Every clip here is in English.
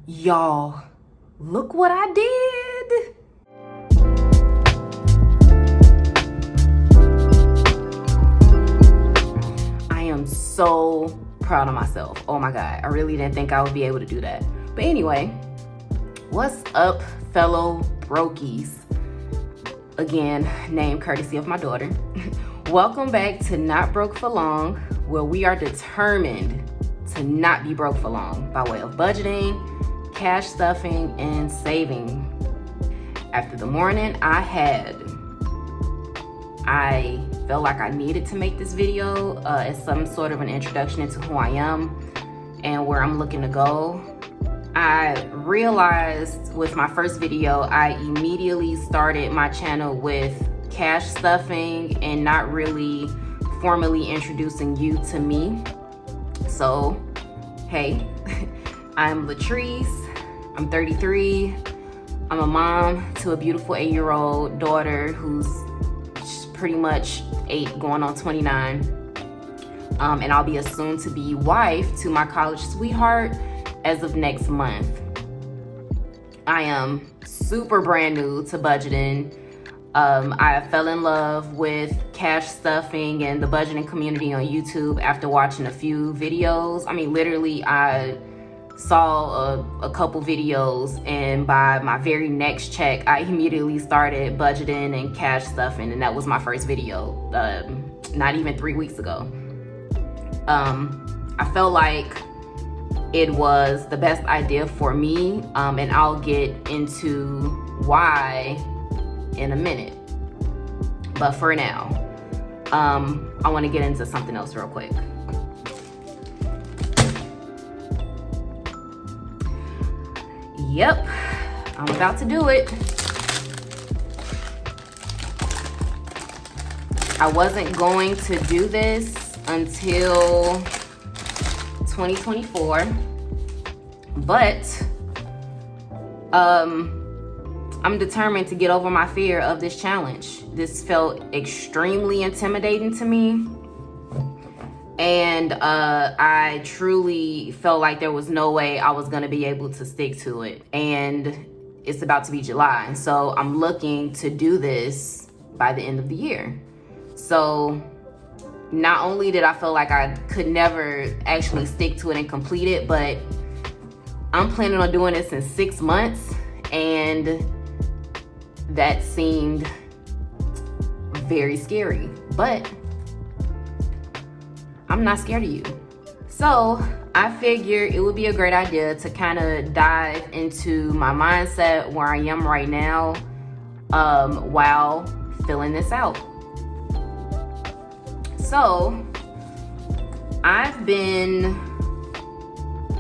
Y'all, look what I did. I am so proud of myself. Oh my God, I really didn't think I would be able to do that. But anyway, what's up, fellow brokies? Again, name courtesy of my daughter. Welcome back to Not Broke for Long, where we are determined to not be broke for long by way of budgeting, cash stuffing, and saving. After the morning I had, I felt like I needed to make this video as some sort of an introduction into who I am and where I'm looking to go. I realized with my first video, I immediately started my channel with cash stuffing and not really formally introducing you to me. So, hey, I'm Latrice, I'm 33, I'm a mom to a beautiful 8-year-old daughter who's pretty much 8 going on 29. And I'll be a soon-to-be wife to my college sweetheart as of next month. I am super brand new to budgeting. I fell in love with cash stuffing and the budgeting community on YouTube after watching a few videos. I mean, literally, I saw a couple videos, and by my very next check, I immediately started budgeting and cash stuffing, and that was my first video, not even 3 weeks ago. I felt like it was the best idea for me, and I'll get into why in a minute. But for now, I want to get into something else real quick. Yep, I'm about to do it. I wasn't going to do this until 2024, but I'm determined to get over my fear of this challenge. This felt extremely intimidating to me, and I truly felt like there was no way I was gonna be able to stick to it. And it's about to be July, so I'm looking to do this by the end of the year. So not only did I feel like I could never actually stick to it and complete it, but I'm planning on doing this in 6 months, and that seemed very scary, but I'm not scared of you. So I figured it would be a great idea to kind of dive into my mindset, where I am right now, while filling this out. So I've been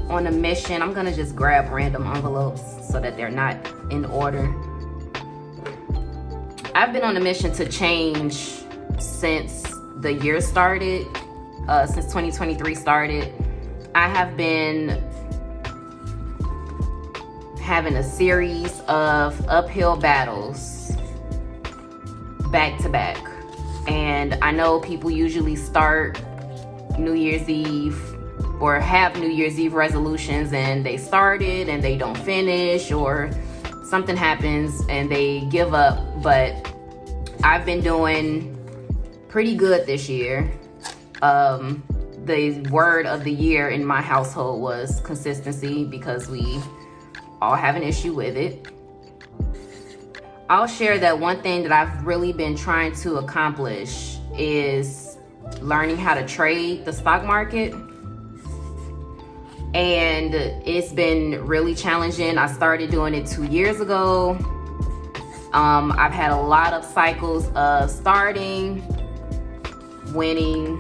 on a mission. I'm gonna just grab random envelopes so that they're not in order. I've been on a mission to change since the year started, since 2023 started. I have been having a series of uphill battles back to back. And I know people usually start New Year's Eve or have New Year's Eve resolutions, and they start it and they don't finish, or something happens and they give up. But I've been doing pretty good this year. The word of the year in my household was consistency, because we all have an issue with it. I'll share that one thing that I've really been trying to accomplish is learning how to trade the stock market. And it's been really challenging. I started doing it 2 years ago. I've had a lot of cycles of starting, winning,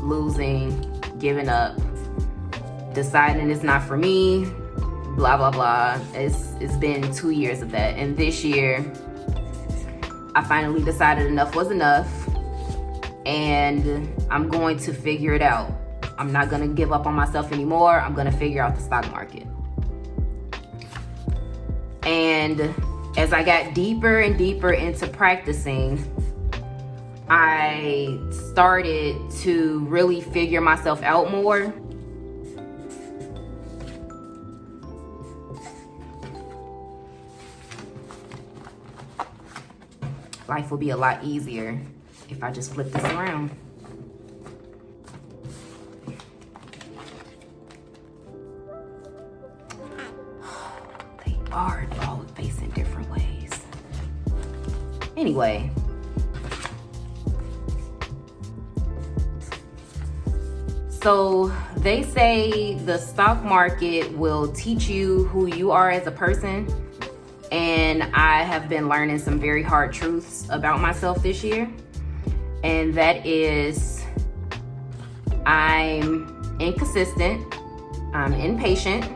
losing, giving up, deciding it's not for me, blah, blah, blah. It's been 2 years of that. And this year, I finally decided enough was enough, and I'm going to figure it out. I'm not gonna give up on myself anymore. I'm gonna figure out the stock market. And as I got deeper and deeper into practicing, I started to really figure myself out more. Life will be a lot easier if I just flip this around. They are all facing different ways. Anyway. So they say the stock market will teach you who you are as a person. And I have been learning some very hard truths about myself this year. And that is, I'm inconsistent, I'm impatient,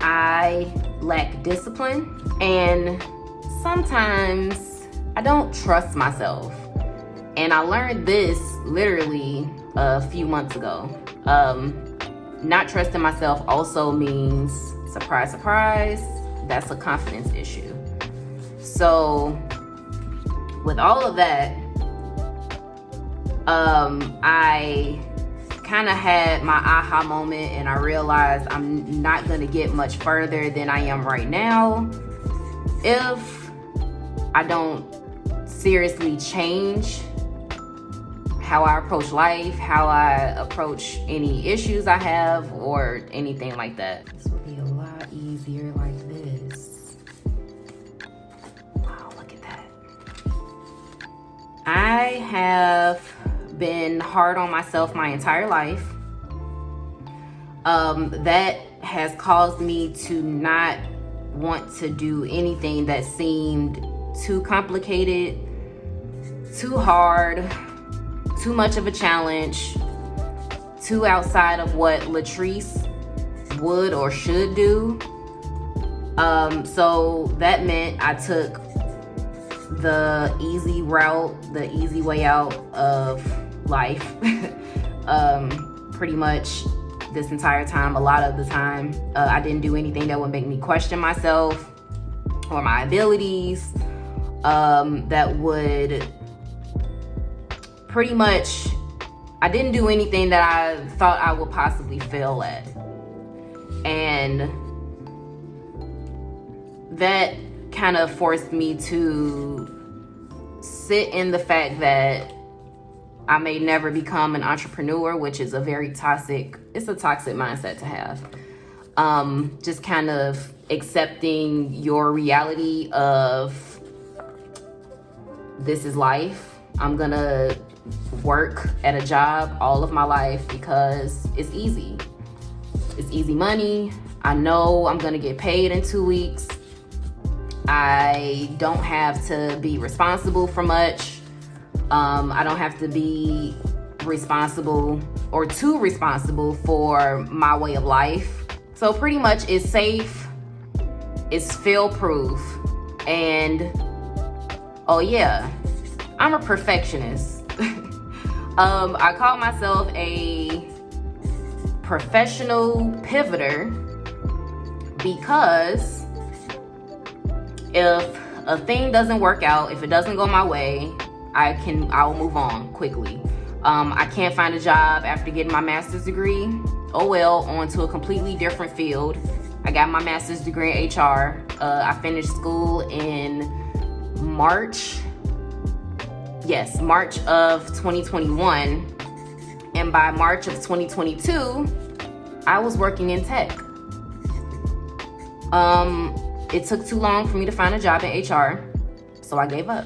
I lack discipline, and sometimes I don't trust myself. And I learned this literally a few months ago. Not trusting myself also means, surprise, surprise, that's a confidence issue. So with all of that, I kind of had my aha moment, and I realized I'm not going to get much further than I am right now if I don't seriously change how I approach life, how I approach any issues I have, or anything like that. This would be a lot easier like this. Wow, look at that. I have been hard on myself my entire life. That has caused me to not want to do anything that seemed too complicated, too hard, too much of a challenge, too outside of what Latrice would or should do. So that meant I took the easy route, the easy way out of life. Pretty much this entire time, a lot of the time, I didn't do anything that would make me question myself or my abilities, that would pretty much, I didn't do anything that I thought I would possibly fail at. And that kind of forced me to sit in the fact that I may never become an entrepreneur, which is a very toxic mindset to have. Just kind of accepting your reality of this is life. I'm gonna work at a job all of my life because it's easy. It's easy money. I know I'm gonna get paid in 2 weeks. I don't have to be responsible for much. I don't have to be responsible or too responsible for my way of life. So pretty much it's safe, it's fail-proof, and oh yeah, I'm a perfectionist. I call myself a professional pivoter because if a thing doesn't work out, if it doesn't go my way, I'll move on quickly. I can't find a job after getting my master's degree. Oh well, on to a completely different field. I got my master's degree in HR. I finished school in March of 2021. And by March of 2022, I was working in tech. It took too long for me to find a job in HR, so I gave up.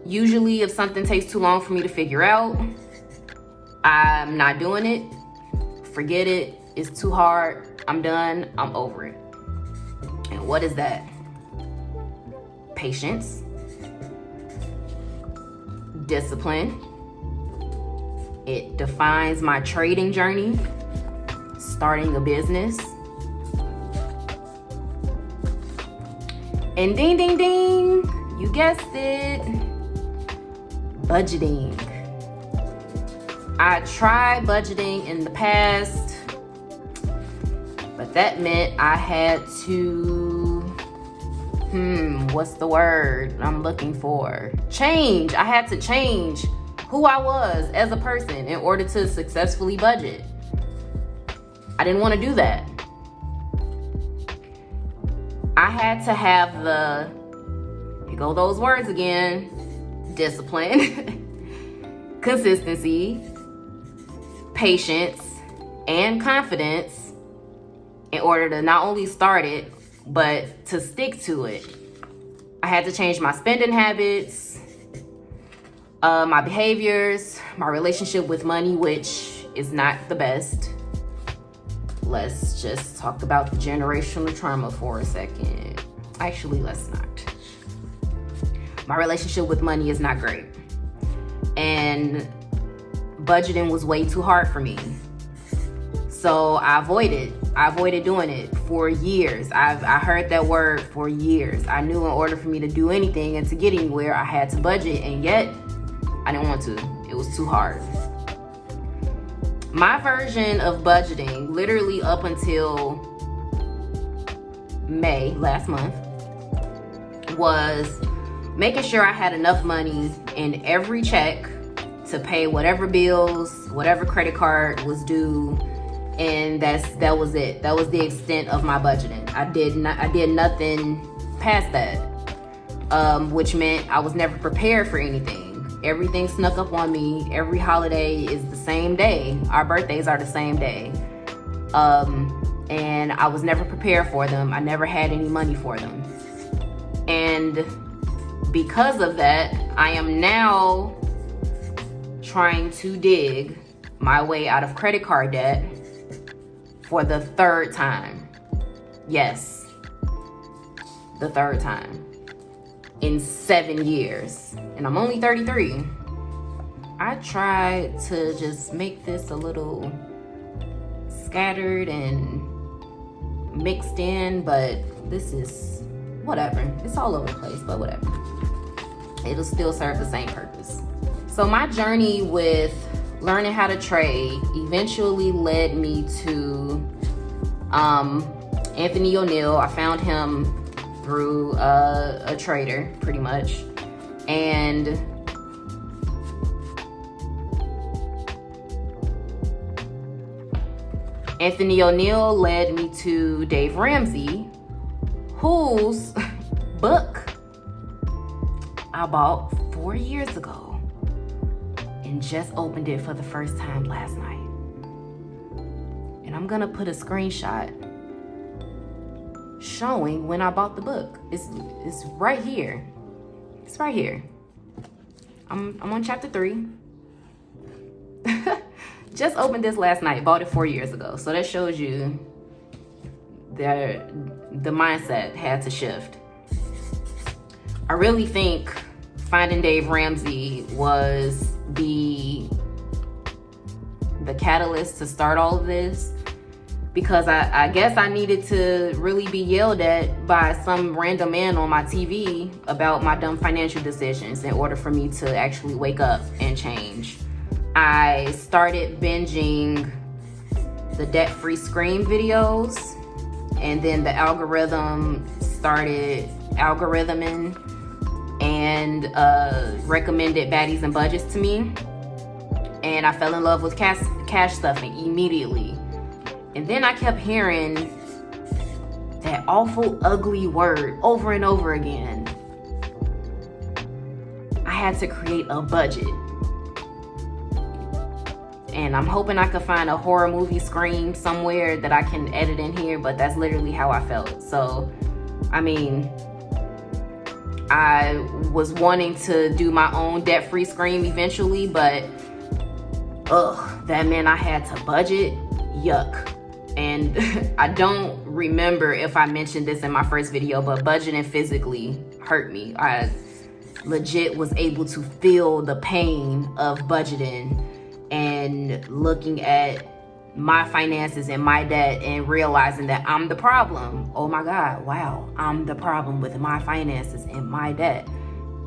Usually, if something takes too long for me to figure out, I'm not doing it. Forget it. It's too hard. I'm done. I'm over it. And what is that? Patience. Discipline. It defines my trading journey, starting a business. And ding, ding, ding, you guessed it, budgeting. I tried budgeting in the past, but that meant I had to, what's the word I'm looking for? Change. I had to change who I was as a person in order to successfully budget. I didn't want to do that. I had to have here go those words again, discipline, consistency, patience, and confidence in order to not only start it, but to stick to it. I had to change my spending habits, my behaviors, my relationship with money, which is not the best. Let's just talk about the generational trauma for a second. Actually, let's not. My relationship with money is not great. And budgeting was way too hard for me. So I avoided doing it for years. I heard that word for years. I knew in order for me to do anything and to get anywhere, I had to budget, and yet I didn't want to. It was too hard. My version of budgeting, literally up until May last month, was making sure I had enough money in every check to pay whatever bills, whatever credit card was due, and that was it. That was the extent of my budgeting. I did nothing past that, which meant I was never prepared for anything. Everything snuck up on me. Every holiday is the same day. Our birthdays are the same day. And I was never prepared for them. I never had any money for them. And because of that, I am now trying to dig my way out of credit card debt for the third time. Yes, the third time in 7 years. And I'm only 33. I tried to just make this a little scattered and mixed in, but this is whatever. It's all over the place, but whatever. It'll still serve the same purpose. So my journey with learning how to trade eventually led me to Anthony O'Neil. I found him through a trader, pretty much. And Anthony O'Neil led me to Dave Ramsey, whose book I bought 4 years ago and just opened it for the first time last night. And I'm gonna put a screenshot showing when I bought the book. It's right here. It's right here. I'm on chapter 3. Just opened this last night, bought it 4 years ago. So that shows you the mindset had to shift. I really think finding Dave Ramsey was the catalyst to start all of this, because I guess I needed to really be yelled at by some random man on my TV about my dumb financial decisions in order for me to actually wake up and change. I started binging the debt-free scream videos, and then the algorithm started algorithming and recommended Baddies and Budgets to me. And I fell in love with cash stuffing immediately. And then I kept hearing that awful, ugly word over and over again. I had to create a budget. And I'm hoping I could find a horror movie scream somewhere that I can edit in here, but that's literally how I felt. So, I mean, I was wanting to do my own debt-free scream eventually, but that meant I had to budget. Yuck. And I don't remember if I mentioned this in my first video, but budgeting physically hurt me. I legit was able to feel the pain of budgeting and looking at my finances and my debt and realizing that I'm the problem. Oh my God, wow, I'm the problem with my finances and my debt.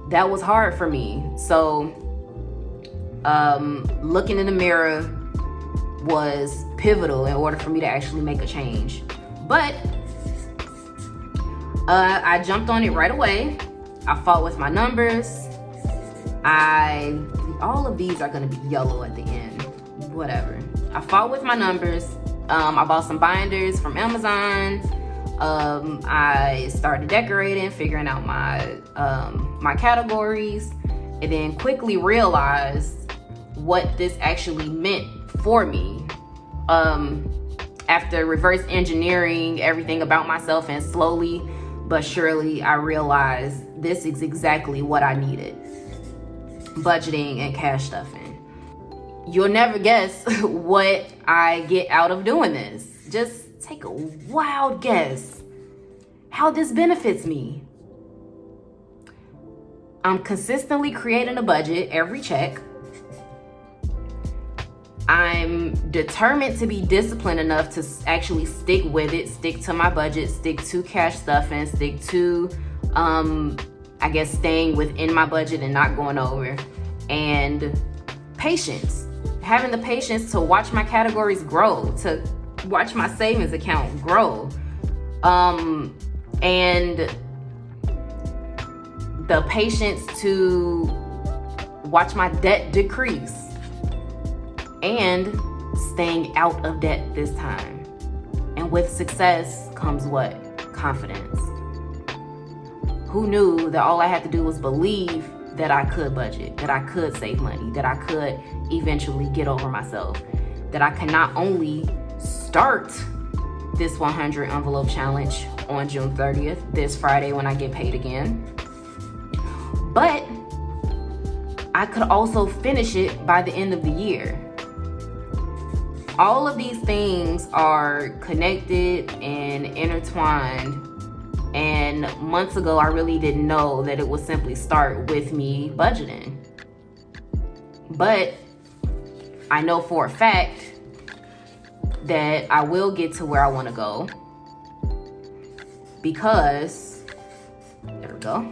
That was hard for me. So looking in the mirror was pivotal in order for me to actually make a change. But I jumped on it right away. I fought with my numbers. All of these are gonna be yellow at the end, whatever. I fought with my numbers. I bought some binders from Amazon. I started decorating, figuring out my categories, and then quickly realized what this actually meant for me. After reverse engineering everything about myself, and slowly but surely I realized this is exactly what I needed: budgeting and cash stuffing. You'll never guess what I get out of doing this. Just take a wild guess how this benefits me. I'm consistently creating a budget every check. I'm determined to be disciplined enough to actually stick with it, stick to my budget, stick to cash stuffing, stick to, I guess, staying within my budget and not going over. And patience. Having the patience to watch my categories grow, to watch my savings account grow. And the patience to watch my debt decrease. And staying out of debt this time. And with success comes what? Confidence. Who knew that all I had to do was believe that I could budget, that I could save money, that I could eventually get over myself, that I can not only start this 100 envelope challenge on June 30th, this Friday when I get paid again, but I could also finish it by the end of the year. All of these things are connected and intertwined. And months ago, I really didn't know that it would simply start with me budgeting. But I know for a fact that I will get to where I want to go, because, there we go,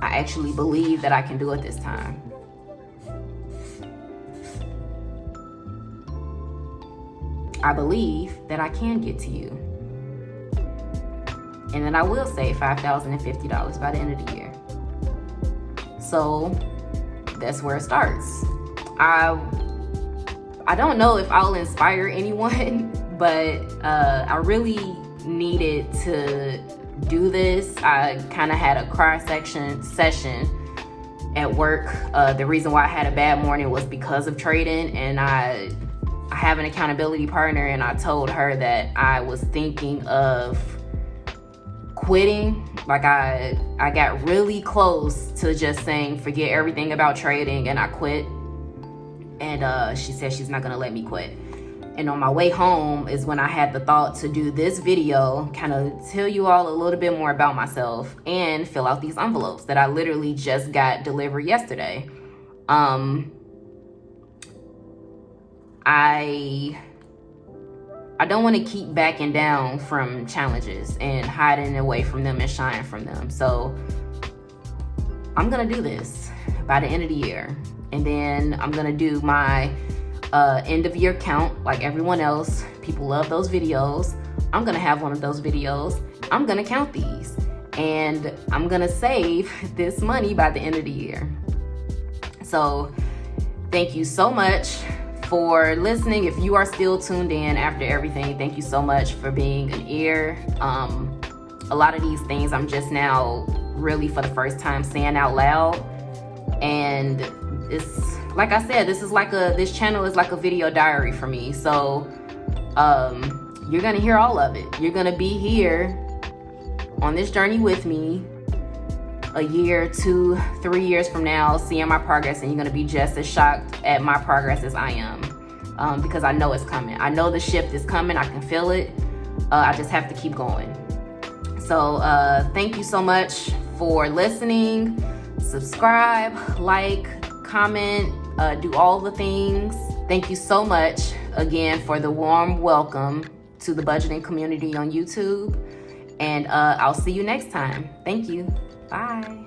I actually believe that I can do it this time. I believe that I can get to you. And then I will save $5,050 by the end of the year. So that's where it starts. I don't know if I'll inspire anyone, but I really needed to do this. I kind of had a cry session at work. The reason why I had a bad morning was because of trading, and I have an accountability partner, and I told her that I was thinking of quitting. Like I got really close to just saying forget everything about trading and I quit. And she said she's not gonna let me quit. And on my way home is when I had the thought to do this video, kind of tell you all a little bit more about myself and fill out these envelopes that I literally just got delivered yesterday. I don't want to keep backing down from challenges and hiding away from them and shying from them. So I'm going to do this by the end of the year. And then I'm going to do my end of year count like everyone else. People love those videos. I'm going to have one of those videos. I'm going to count these. And I'm going to save this money by the end of the year. So thank you so much for listening. If you are still tuned in after everything, thank you so much for being an ear. A lot of these things I'm just now really for the first time saying out loud, and it's like I said, this channel is like a video diary for me. So you're gonna hear all of it. You're gonna be here on this journey with me a year, 2, 3 years from now, seeing my progress, and you're gonna be just as shocked at my progress as I am, because I know it's coming. I know the shift is coming. I can feel it. I just have to keep going. So thank you so much for listening. Subscribe, like, comment, do all the things. Thank you so much again for the warm welcome to the budgeting community on YouTube, and I'll see you next time. Thank you. Bye.